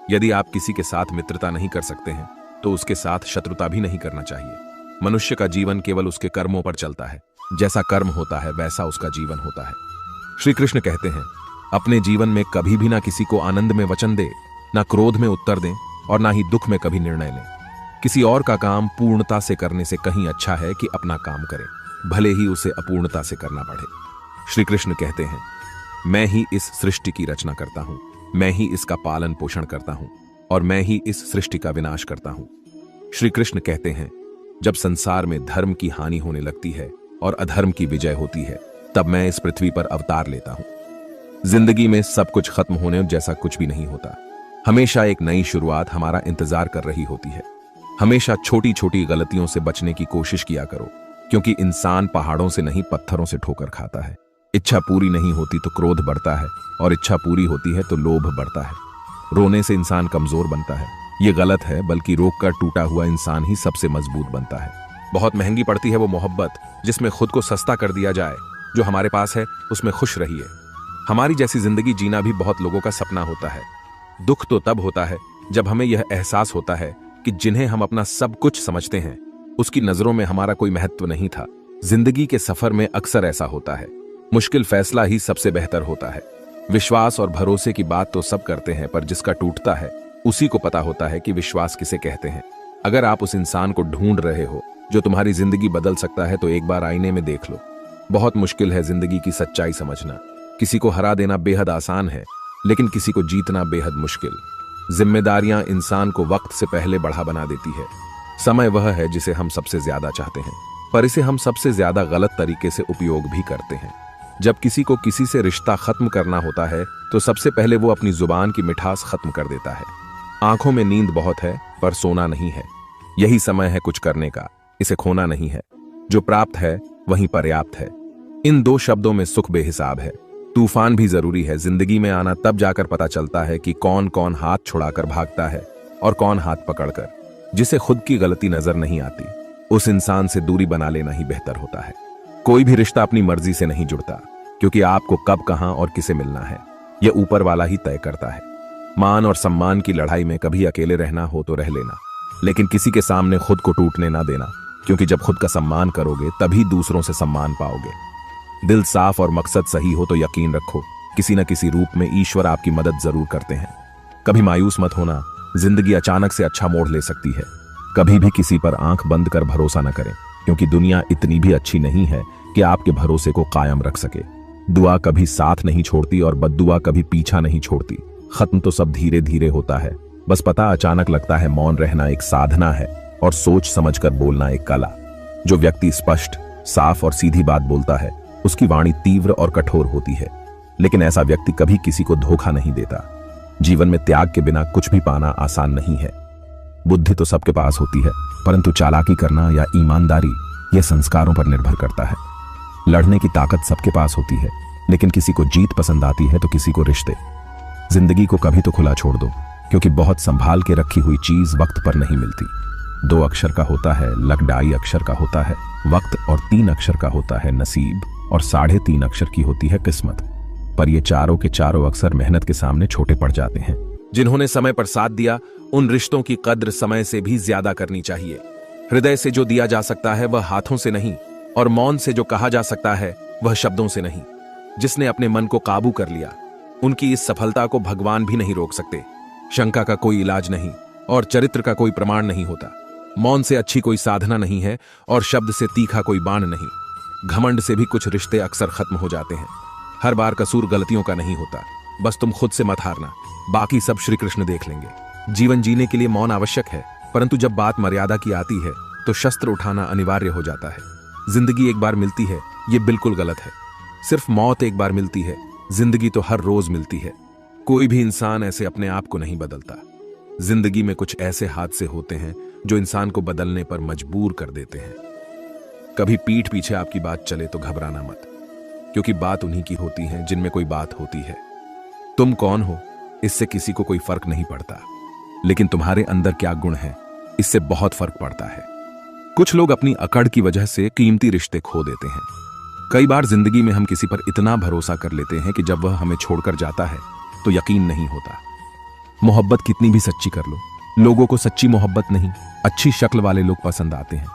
यदि आप किसी के साथ मित्रता नहीं कर सकते हैं तो उसके साथ शत्रुता भी नहीं करना चाहिए। मनुष्य का जीवन केवल उसके कर्मों पर चलता है। जैसा कर्म होता है वैसा उसका जीवन होता है। श्री कृष्ण कहते हैं, अपने जीवन में कभी भी ना किसी को आनंद में वचन दे, ना क्रोध में उत्तर दें और ना ही दुख में कभी निर्णय लें। किसी और का काम पूर्णता से करने से कहीं अच्छा है कि अपना काम करें, भले ही उसे अपूर्णता से करना पड़े। श्री कृष्ण कहते हैं, मैं ही इस सृष्टि की रचना करता हूं, मैं ही इसका पालन पोषण करता हूं और मैं ही इस सृष्टि का विनाश करता हूं। श्री कृष्ण कहते हैं, जब संसार में धर्म की हानि होने लगती है और अधर्म की विजय होती है, तब मैं इस पृथ्वी पर अवतार लेता हूं। जिंदगी में सब कुछ खत्म होने जैसा कुछ भी नहीं होता। हमेशा एक नई शुरुआत हमारा इंतजार कर रही होती है। हमेशा छोटी छोटी गलतियों से बचने की कोशिश किया करो, क्योंकि इंसान पहाड़ों से नहीं पत्थरों से ठोकर खाता है। इच्छा पूरी नहीं होती तो क्रोध बढ़ता है और इच्छा पूरी होती है तो लोभ बढ़ता है। रोने से इंसान कमजोर बनता है, ये गलत है, बल्कि रोककर टूटा हुआ इंसान ही सबसे मजबूत बनता है। बहुत महंगी पड़ती है वो मोहब्बत जिसमें खुद को सस्ता कर दिया जाए। जो हमारे पास है उसमें खुश रहिए। हमारी जैसी जिंदगी जीना भी बहुत लोगों का सपना होता है। दुख तो तब होता है जब हमें यह एहसास होता है कि जिन्हें हम अपना सब कुछ समझते हैं उसकी नजरों में हमारा कोई महत्व नहीं था। जिंदगी के सफर में अक्सर ऐसा होता है। मुश्किल फैसला ही सबसे बेहतर होता है। विश्वास और भरोसे की बात तो सब करते हैं, पर जिसका टूटता है उसी को पता होता है कि विश्वास किसे कहते हैं। अगर आप उस इंसान को ढूंढ रहे हो जो तुम्हारी जिंदगी बदल सकता है तो एक बार आईने में देख लो। बहुत मुश्किल है जिंदगी की सच्चाई समझना। किसी को हरा देना बेहद आसान है, लेकिन किसी को जीतना बेहद मुश्किल। जिम्मेदारियां इंसान को वक्त से पहले बढ़ा बना देती है। समय वह है जिसे हम सबसे ज्यादा चाहते हैं, पर इसे हम सबसे ज्यादा गलत तरीके से उपयोग भी करते हैं। जब किसी को किसी से रिश्ता खत्म करना होता है तो सबसे पहले वो अपनी जुबान की मिठास खत्म कर देता है। आंखों में नींद बहुत है पर सोना नहीं है। यही समय है कुछ करने का, इसे खोना नहीं है। जो प्राप्त है वही पर्याप्त है। इन दो शब्दों में सुख बेहिसाब है। तूफान भी जरूरी है। जिंदगी में आना तब जाकर पता चलता है कि कौन कौन हाथ छुड़ाकर भागता है और कौन हाथ पकड़कर। जिसे खुद की गलती नजर नहीं आती उस इंसान से दूरी बना लेना ही बेहतर होता है। कोई भी रिश्ता अपनी मर्जी से नहीं जुड़ता, क्योंकि आपको कब कहां और किसे मिलना है यह ऊपर वाला ही तय करता है। मान और सम्मान की लड़ाई में कभी अकेले रहना हो तो रह लेना, लेकिन किसी के सामने खुद को टूटने ना देना, क्योंकि जब खुद का सम्मान करोगे तभी दूसरों से सम्मान पाओगे। दिल साफ और मकसद सही हो तो यकीन रखो किसी न किसी रूप में ईश्वर आपकी मदद जरूर करते हैं। कभी मायूस मत होना, जिंदगी अचानक से अच्छा मोड़ ले सकती है। कभी भी किसी पर आंख बंद कर भरोसा न करें, क्योंकि दुनिया इतनी भी अच्छी नहीं है कि आपके भरोसे को कायम रख सके। दुआ कभी साथ नहीं छोड़ती और बद्दुआ कभी पीछा नहीं छोड़ती। खत्म तो सब धीरे धीरे होता है, बस पता अचानक लगता है। मौन रहना एक साधना है और सोच समझकर बोलना एक कला। जो व्यक्ति स्पष्ट, साफ और सीधी बात बोलता है उसकी वाणी तीव्र और कठोर होती है, लेकिन ऐसा व्यक्ति कभी किसी को धोखा नहीं देता। जीवन में त्याग के बिना कुछ भी पाना आसान नहीं है। बुद्धि तो सबके पास होती है, परंतु चालाकी करना या ईमानदारी यह संस्कारों पर निर्भर करता है। लड़ने की ताकत सबके पास होती है, लेकिन किसी को जीत पसंद आती है तो किसी को रिश्ते। जिंदगी को कभी तो खुला छोड़ दो, क्योंकि बहुत संभाल के रखी हुई चीज वक्त पर नहीं मिलती। 2 अक्षर का होता है लक, 2.5 अक्षर का होता है वक्त और 3 अक्षर का होता है नसीब और 3.5 अक्षर की होती है किस्मत। पर ये चारों के चारों अक्सर मेहनत के सामने छोटे पड़ जाते हैं। जिन्होंने समय पर साथ दिया उन रिश्तों की कद्र समय से भी ज्यादा करनी चाहिए। हृदय से जो दिया जा सकता है वह हाथों से नहीं, और मौन से जो कहा जा सकता है वह शब्दों से नहीं। जिसने अपने मन को काबू कर लिया उनकी इस सफलता को भगवान भी नहीं रोक सकते। शंका का कोई इलाज नहीं और चरित्र का कोई प्रमाण नहीं होता। मौन से अच्छी कोई साधना नहीं है और शब्द से तीखा कोई बाण नहीं। घमंड से भी कुछ रिश्ते अक्सर खत्म हो जाते हैं। हर बार कसूर गलतियों का नहीं होता, बस तुम खुद से मत हारना, बाकी सब श्री कृष्ण देख लेंगे। जीवन जीने के लिए मौन आवश्यक है, परंतु जब बात मर्यादा की आती है तो शस्त्र उठाना अनिवार्य हो जाता है। जिंदगी एक बार मिलती है ये बिल्कुल गलत है। सिर्फ मौत एक बार मिलती है, जिंदगी तो हर रोज मिलती है। कोई भी इंसान ऐसे अपने आप को नहीं बदलता। जिंदगी में कुछ ऐसे हादसे होते हैं जो इंसान को बदलने पर मजबूर कर देते हैं। कभी पीठ पीछे आपकी बात चले तो घबराना मत, क्योंकि बात उन्हीं की होती है जिनमें कोई बात होती है। तुम कौन हो इससे किसी को कोई फर्क नहीं पड़ता, लेकिन तुम्हारे अंदर क्या गुण है इससे बहुत फर्क पड़ता है। कुछ लोग अपनी अकड़ की वजह से कीमती रिश्ते खो देते हैं। कई बार जिंदगी में हम किसी पर इतना भरोसा कर लेते हैं कि जब वह हमें छोड़कर जाता है तो यकीन नहीं होता। मोहब्बत कितनी भी सच्ची कर लो, लोगों को सच्ची मोहब्बत नहीं, अच्छी शक्ल वाले लोग पसंद आते हैं।